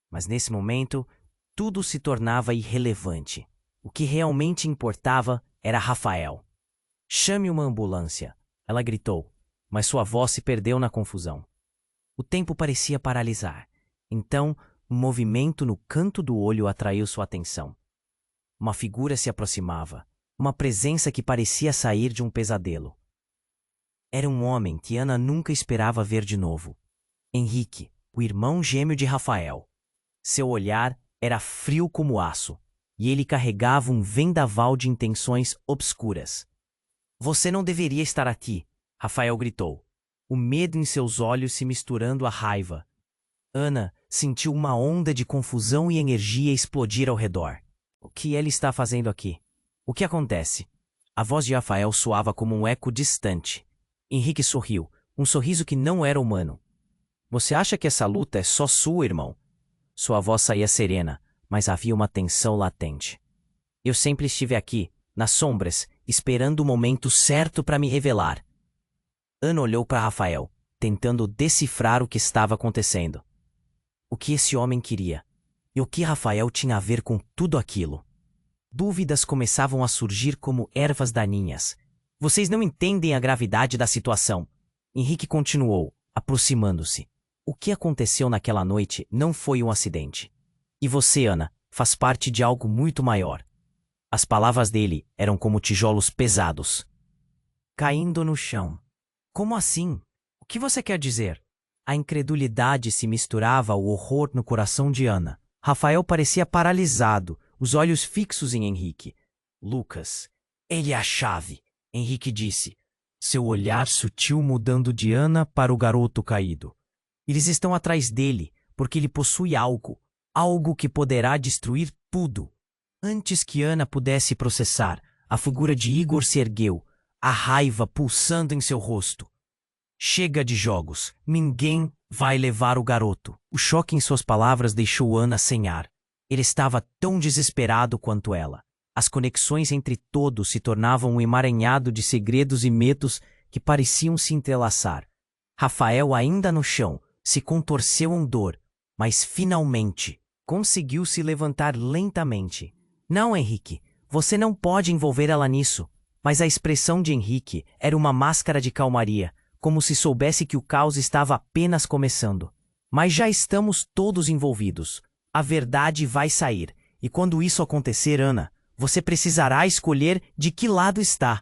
Mas nesse momento, tudo se tornava irrelevante. O que realmente importava era Rafael. Chame uma ambulância, ela gritou, mas sua voz se perdeu na confusão. O tempo parecia paralisar. Então, um movimento no canto do olho atraiu sua atenção. Uma figura se aproximava, uma presença que parecia sair de um pesadelo. Era um homem que Ana nunca esperava ver de novo. Henrique, o irmão gêmeo de Rafael. Seu olhar era frio como aço, e ele carregava um vendaval de intenções obscuras. Você não deveria estar aqui, Rafael gritou, o medo em seus olhos se misturando à raiva. Ana sentiu uma onda de confusão e energia explodir ao redor. O que ele está fazendo aqui? O que acontece? A voz de Rafael soava como um eco distante. Henrique sorriu, um sorriso que não era humano. Você acha que essa luta é só sua, irmão? Sua voz saía serena, mas havia uma tensão latente. Eu sempre estive aqui, nas sombras, esperando o momento certo para me revelar. Ana olhou para Rafael, tentando decifrar o que estava acontecendo. O que esse homem queria? E o que Rafael tinha a ver com tudo aquilo? Dúvidas começavam a surgir como ervas daninhas. Vocês não entendem a gravidade da situação. Henrique continuou, aproximando-se. O que aconteceu naquela noite não foi um acidente. E você, Ana, faz parte de algo muito maior. As palavras dele eram como tijolos pesados, caindo no chão. Como assim? O que você quer dizer? A incredulidade se misturava ao horror no coração de Ana. Rafael parecia paralisado, os olhos fixos em Henrique. Lucas, ele é a chave, Henrique disse, seu olhar sutil mudando de Ana para o garoto caído. Eles estão atrás dele, porque ele possui algo, algo que poderá destruir tudo. Antes que Ana pudesse processar, a figura de Igor se ergueu, a raiva pulsando em seu rosto. Chega de jogos, ninguém vai levar o garoto. O choque em suas palavras deixou Ana sem ar. Ele estava tão desesperado quanto ela. As conexões entre todos se tornavam um emaranhado de segredos e medos que pareciam se entrelaçar. Rafael, ainda no chão, se contorceu em dor, mas finalmente conseguiu se levantar lentamente. Não, Henrique, você não pode envolver ela nisso. Mas a expressão de Henrique era uma máscara de calmaria, como se soubesse que o caos estava apenas começando. Mas já estamos todos envolvidos. A verdade vai sair, e quando isso acontecer, Ana, você precisará escolher de que lado está.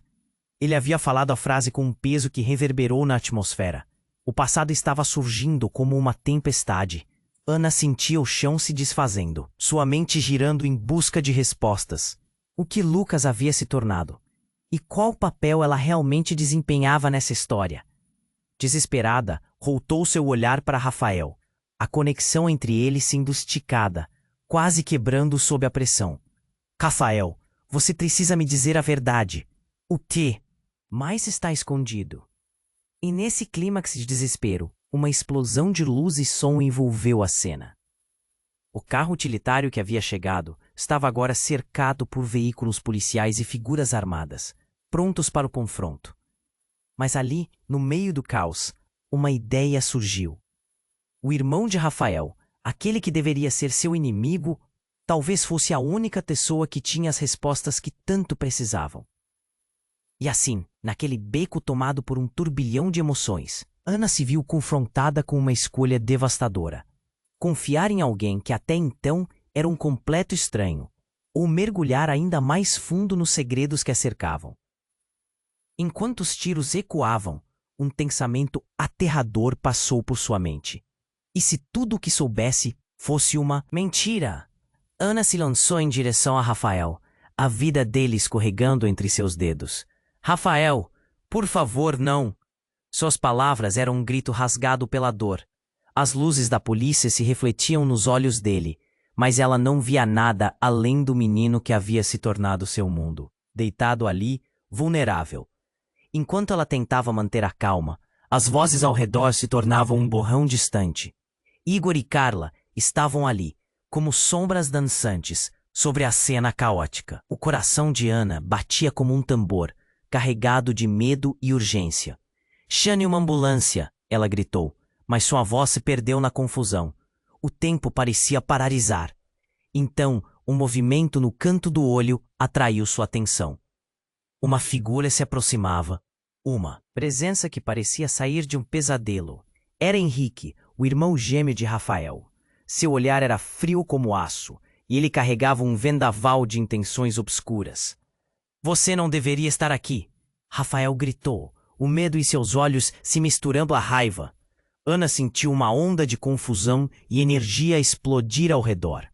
Ele havia falado a frase com um peso que reverberou na atmosfera. O passado estava surgindo como uma tempestade. Ana sentia o chão se desfazendo, sua mente girando em busca de respostas. O que Lucas havia se tornado? E qual papel ela realmente desempenhava nessa história? Desesperada, voltou seu olhar para Rafael. A conexão entre eles sendo esticada, quase quebrando sob a pressão. Rafael, você precisa me dizer a verdade. O que mais está escondido? E nesse clímax de desespero, uma explosão de luz e som envolveu a cena. O carro utilitário que havia chegado estava agora cercado por veículos policiais e figuras armadas, prontos para o confronto. Mas ali, no meio do caos, uma ideia surgiu. O irmão de Rafael, aquele que deveria ser seu inimigo, talvez fosse a única pessoa que tinha as respostas que tanto precisavam. E assim, naquele beco tomado por um turbilhão de emoções, Ana se viu confrontada com uma escolha devastadora. Confiar em alguém que até então era um completo estranho, ou mergulhar ainda mais fundo nos segredos que a cercavam. Enquanto os tiros ecoavam, um pensamento aterrador passou por sua mente. E se tudo o que soubesse fosse uma mentira? Ana se lançou em direção a Rafael, a vida dele escorregando entre seus dedos. Rafael, por favor, não! Suas palavras eram um grito rasgado pela dor. As luzes da polícia se refletiam nos olhos dele, mas ela não via nada além do menino que havia se tornado seu mundo, deitado ali, vulnerável. Enquanto ela tentava manter a calma, as vozes ao redor se tornavam um borrão distante. Igor e Carla estavam ali, como sombras dançantes, sobre a cena caótica. O coração de Ana batia como um tambor, carregado de medo e urgência. "Chame uma ambulância!" ela gritou, mas sua voz se perdeu na confusão. O tempo parecia paralisar. Então, um movimento no canto do olho atraiu sua atenção. Uma figura se aproximava. Uma presença que parecia sair de um pesadelo. Era Henrique, o irmão gêmeo de Rafael. Seu olhar era frio como aço, e ele carregava um vendaval de intenções obscuras. "Você não deveria estar aqui!" Rafael gritou, o medo em seus olhos se misturando à raiva. Ana sentiu uma onda de confusão e energia explodir ao redor.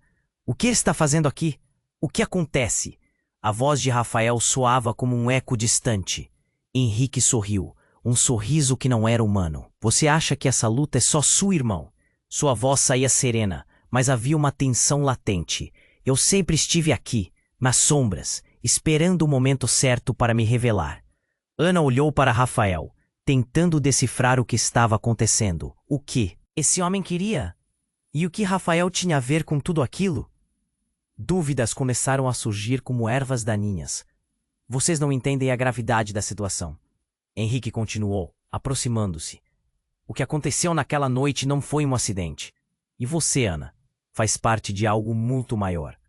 "O que está fazendo aqui? O que acontece?" A voz de Rafael soava como um eco distante. Henrique sorriu, um sorriso que não era humano. "Você acha que essa luta é só sua, irmão?" Sua voz saía serena, mas havia uma tensão latente. "Eu sempre estive aqui, nas sombras, esperando o momento certo para me revelar." Ana olhou para Rafael, tentando decifrar o que estava acontecendo. O que esse homem queria? E o que Rafael tinha a ver com tudo aquilo? Dúvidas começaram a surgir como ervas daninhas. "Vocês não entendem a gravidade da situação." Henrique continuou, aproximando-se. "O que aconteceu naquela noite não foi um acidente. E você, Ana, faz parte de algo muito maior."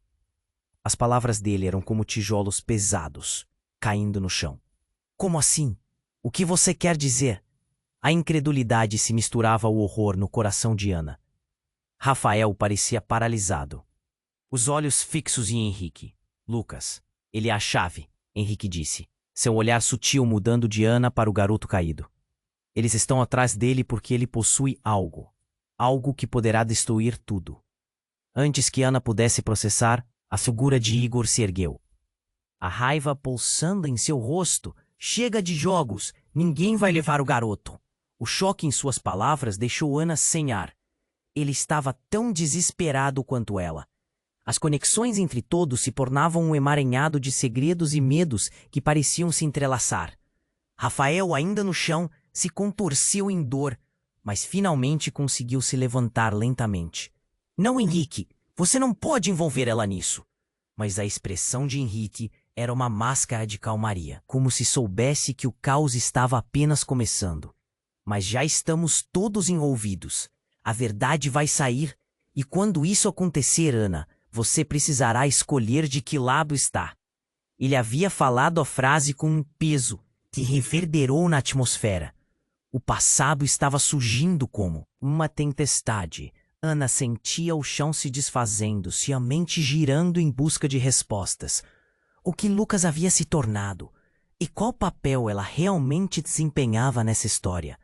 As palavras dele eram como tijolos pesados, caindo no chão. "Como assim? O que você quer dizer?" A incredulidade se misturava ao horror no coração de Ana. Rafael parecia paralisado. Os olhos fixos em Henrique. "Lucas, ele é a chave," Henrique disse, seu olhar sutil mudando de Ana para o garoto caído. "Eles estão atrás dele porque ele possui algo. Algo que poderá destruir tudo." Antes que Ana pudesse processar, a figura de Igor se ergueu. A raiva pulsando em seu rosto. "Chega de jogos, ninguém vai levar o garoto." O choque em suas palavras deixou Ana sem ar. Ele estava tão desesperado quanto ela. As conexões entre todos se tornavam um emaranhado de segredos e medos que pareciam se entrelaçar. Rafael, ainda no chão, se contorceu em dor, mas finalmente conseguiu se levantar lentamente. "Não, Henrique, você não pode envolver ela nisso." Mas a expressão de Henrique era uma máscara de calmaria, como se soubesse que o caos estava apenas começando. "Mas já estamos todos envolvidos. A verdade vai sair, e quando isso acontecer, Ana, você precisará escolher de que lado está." Ele havia falado a frase com um peso que reverberou na atmosfera. O passado estava surgindo como uma tempestade. Ana sentia o chão se desfazendo, sua mente girando em busca de respostas. O que Lucas havia se tornado? E qual papel ela realmente desempenhava nessa história?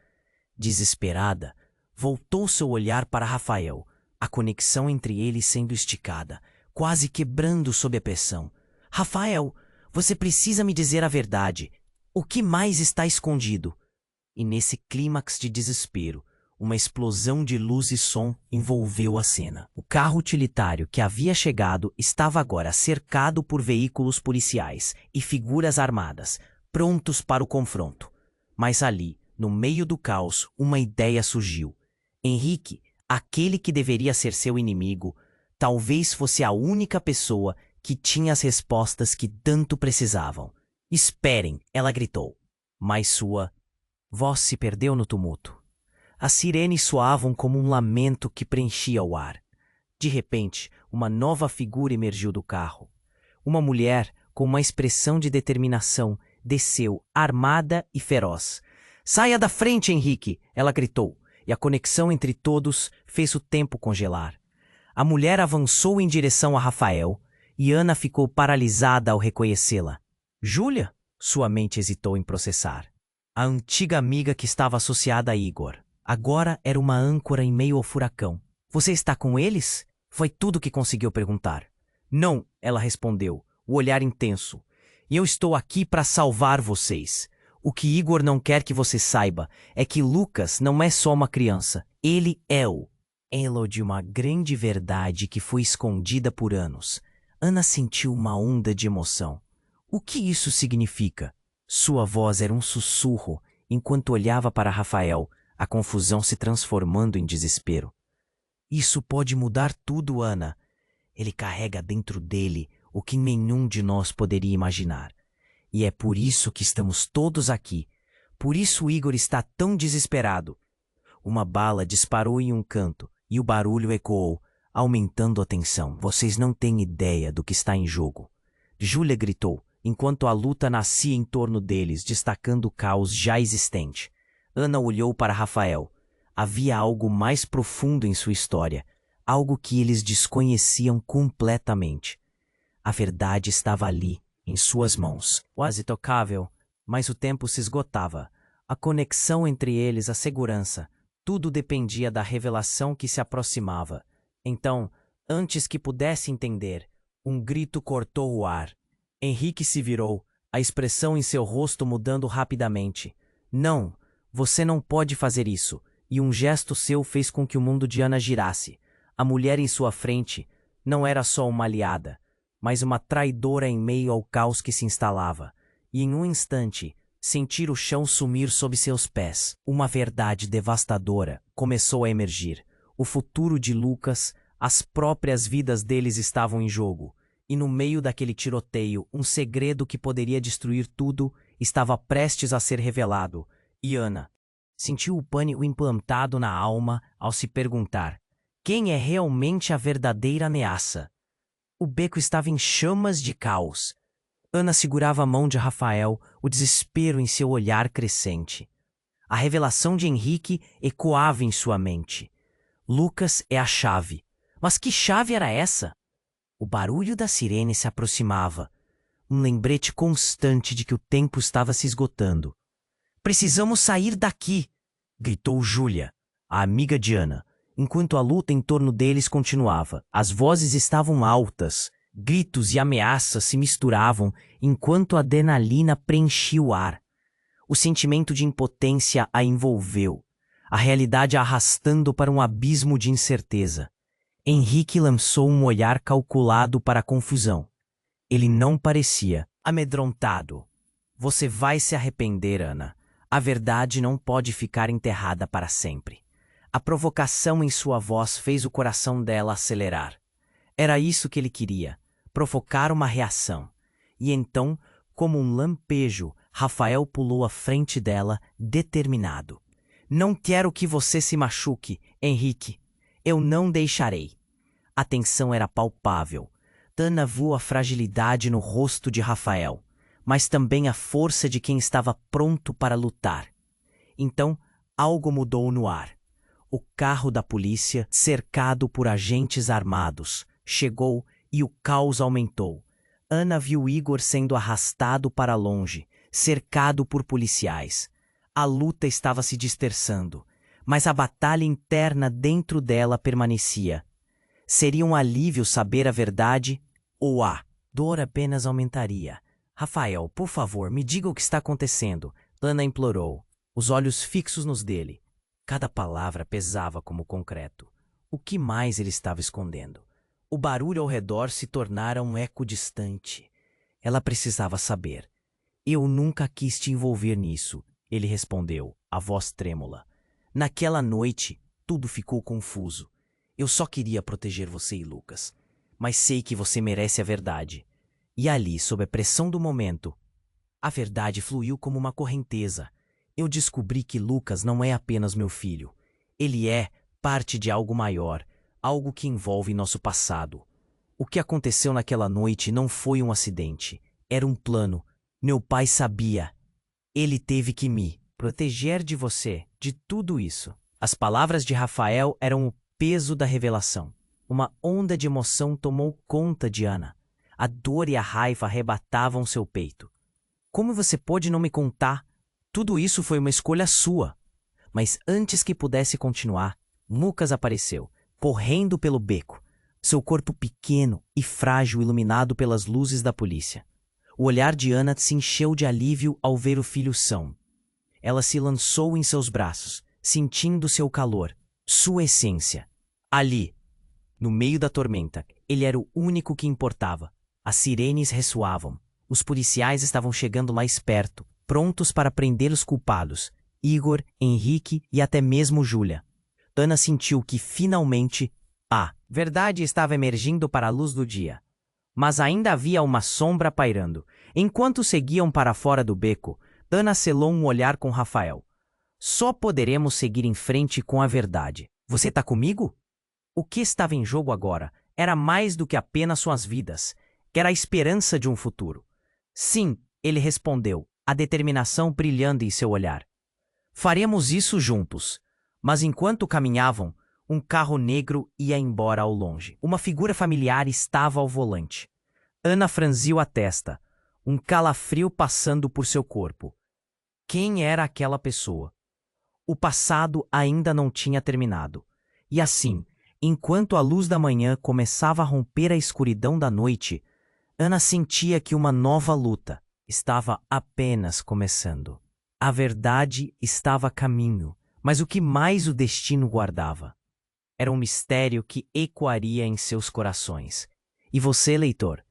Desesperada, voltou seu olhar para Rafael, a conexão entre eles sendo esticada, quase quebrando sob a pressão. "Rafael, você precisa me dizer a verdade. O que mais está escondido?" E nesse clímax de desespero, uma explosão de luz e som envolveu a cena. O carro utilitário que havia chegado estava agora cercado por veículos policiais e figuras armadas, prontos para o confronto. Mas ali, no meio do caos, uma ideia surgiu. Henrique, aquele que deveria ser seu inimigo, talvez fosse a única pessoa que tinha as respostas que tanto precisavam. Esperem, ela gritou. Mas sua voz se perdeu no tumulto. As sirenes soavam como um lamento que preenchia o ar. De repente, uma nova figura emergiu do carro. Uma mulher, com uma expressão de determinação, desceu, armada e feroz. Saia da frente, Henrique! Ela gritou, e a conexão entre todos fez o tempo congelar. A mulher avançou em direção a Rafael, e Ana ficou paralisada ao reconhecê-la. Júlia? Sua mente hesitou em processar. A antiga amiga que estava associada a Igor. Agora era uma âncora em meio ao furacão. Você está com eles? Foi tudo que conseguiu perguntar. Não, ela respondeu, o olhar intenso. E eu estou aqui para salvar vocês. O que Igor não quer que você saiba é que Lucas não é só uma criança. Ele é o elo de uma grande verdade que foi escondida por anos. Ana sentiu uma onda de emoção. O que isso significa? Sua voz era um sussurro enquanto olhava para Rafael, a confusão se transformando em desespero. Isso pode mudar tudo, Ana. Ele carrega dentro dele o que nenhum de nós poderia imaginar. E é por isso que estamos todos aqui. Por isso Igor está tão desesperado. Uma bala disparou em um canto e o barulho ecoou, aumentando a tensão. Vocês não têm ideia do que está em jogo. Júlia gritou, enquanto a luta nascia em torno deles, destacando o caos já existente. Ana olhou para Rafael. Havia algo mais profundo em sua história, algo que eles desconheciam completamente. A verdade estava ali, em suas mãos, quase tocável, mas o tempo se esgotava. A conexão entre eles, a segurança, tudo dependia da revelação que se aproximava. Então, antes que pudesse entender, um grito cortou o ar. Henrique se virou, a expressão em seu rosto mudando rapidamente. Não, você não pode fazer isso. E um gesto seu fez com que o mundo de Ana girasse. A mulher em sua frente não era só uma aliada, mas uma traidora em meio ao caos que se instalava. E em um instante, sentir o chão sumir sob seus pés. Uma verdade devastadora começou a emergir. O futuro de Lucas, as próprias vidas deles estavam em jogo. E no meio daquele tiroteio, um segredo que poderia destruir tudo estava prestes a ser revelado. E Ana sentiu o pânico implantado na alma ao se perguntar: quem é realmente a verdadeira ameaça? O beco estava em chamas de caos. Ana segurava a mão de Rafael, o desespero em seu olhar crescente. A revelação de Henrique ecoava em sua mente. Lucas é a chave. Mas que chave era essa? O barulho da sirene se aproximava. Um lembrete constante de que o tempo estava se esgotando. Precisamos sair daqui! Gritou Júlia, a amiga de Ana, enquanto a luta em torno deles continuava. As vozes estavam altas, gritos e ameaças se misturavam enquanto a adrenalina preenchia o ar. O sentimento de impotência a envolveu, a realidade a arrastando para um abismo de incerteza. Henrique lançou um olhar calculado para a confusão. Ele não parecia amedrontado. Você vai se arrepender, Ana. A verdade não pode ficar enterrada para sempre. A provocação em sua voz fez o coração dela acelerar. Era isso que ele queria, provocar uma reação. E então, como um lampejo, Rafael pulou à frente dela, determinado. Não quero que você se machuque, Henrique. Eu não deixarei. A tensão era palpável. Ana viu a fragilidade no rosto de Rafael, mas também a força de quem estava pronto para lutar. Então, algo mudou no ar. O carro da polícia, cercado por agentes armados, chegou e o caos aumentou. Ana viu Igor sendo arrastado para longe, cercado por policiais. A luta estava se dispersando, mas a batalha interna dentro dela permanecia. Seria um alívio saber a verdade ou a dor apenas aumentaria. Rafael, por favor, me diga o que está acontecendo. Ana implorou, os olhos fixos nos dele. Cada palavra pesava como concreto. O que mais ele estava escondendo? O barulho ao redor se tornara um eco distante. Ela precisava saber. Eu nunca quis te envolver nisso, ele respondeu, a voz trêmula. Naquela noite, tudo ficou confuso. Eu só queria proteger você e Lucas, mas sei que você merece a verdade. E ali, sob a pressão do momento, a verdade fluiu como uma correnteza. Eu descobri que Lucas não é apenas meu filho. Ele é parte de algo maior, algo que envolve nosso passado. O que aconteceu naquela noite não foi um acidente. Era um plano. Meu pai sabia. Ele teve que me proteger de você, de tudo isso. As palavras de Rafael eram o peso da revelação. Uma onda de emoção tomou conta de Ana. A dor e a raiva arrebatavam seu peito. Como você pôde não me contar? Tudo isso foi uma escolha sua. Mas antes que pudesse continuar, Lucas apareceu, correndo pelo beco, seu corpo pequeno e frágil iluminado pelas luzes da polícia. O olhar de Ana se encheu de alívio ao ver o filho são. Ela se lançou em seus braços, sentindo seu calor, sua essência. Ali, no meio da tormenta, ele era o único que importava. As sirenes ressoavam. Os policiais estavam chegando mais perto, prontos para prender os culpados. Igor, Henrique e até mesmo Júlia. Ana sentiu que, finalmente, a verdade estava emergindo para a luz do dia. Mas ainda havia uma sombra pairando. Enquanto seguiam para fora do beco, Ana selou um olhar com Rafael. Só poderemos seguir em frente com a verdade. Você tá comigo? O que estava em jogo agora era mais do que apenas suas vidas. Era a esperança de um futuro. Sim, ele respondeu, a determinação brilhando em seu olhar. Faremos isso juntos. Mas enquanto caminhavam, um carro negro ia embora ao longe. Uma figura familiar estava ao volante. Ana franziu a testa, um calafrio passando por seu corpo. Quem era aquela pessoa? O passado ainda não tinha terminado. E assim, enquanto a luz da manhã começava a romper a escuridão da noite, Ana sentia que uma nova luta estava apenas começando. A verdade estava a caminho, mas o que mais o destino guardava? Era um mistério que ecoaria em seus corações. E você, leitor,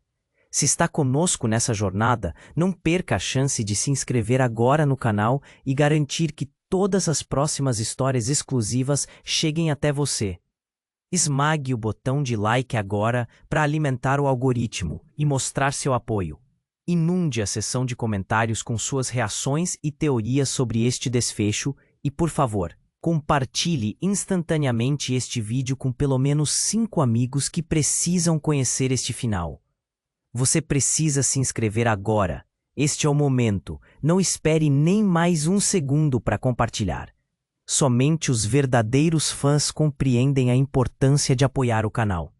se está conosco nessa jornada, não perca a chance de se inscrever agora no canal e garantir que todas as próximas histórias exclusivas cheguem até você. Esmague o botão de like agora para alimentar o algoritmo e mostrar seu apoio. Inunde a seção de comentários com suas reações e teorias sobre este desfecho e, por favor, compartilhe instantaneamente este vídeo com pelo menos 5 amigos que precisam conhecer este final. Você precisa se inscrever agora. Este é o momento. Não espere nem mais um segundo para compartilhar. Somente os verdadeiros fãs compreendem a importância de apoiar o canal.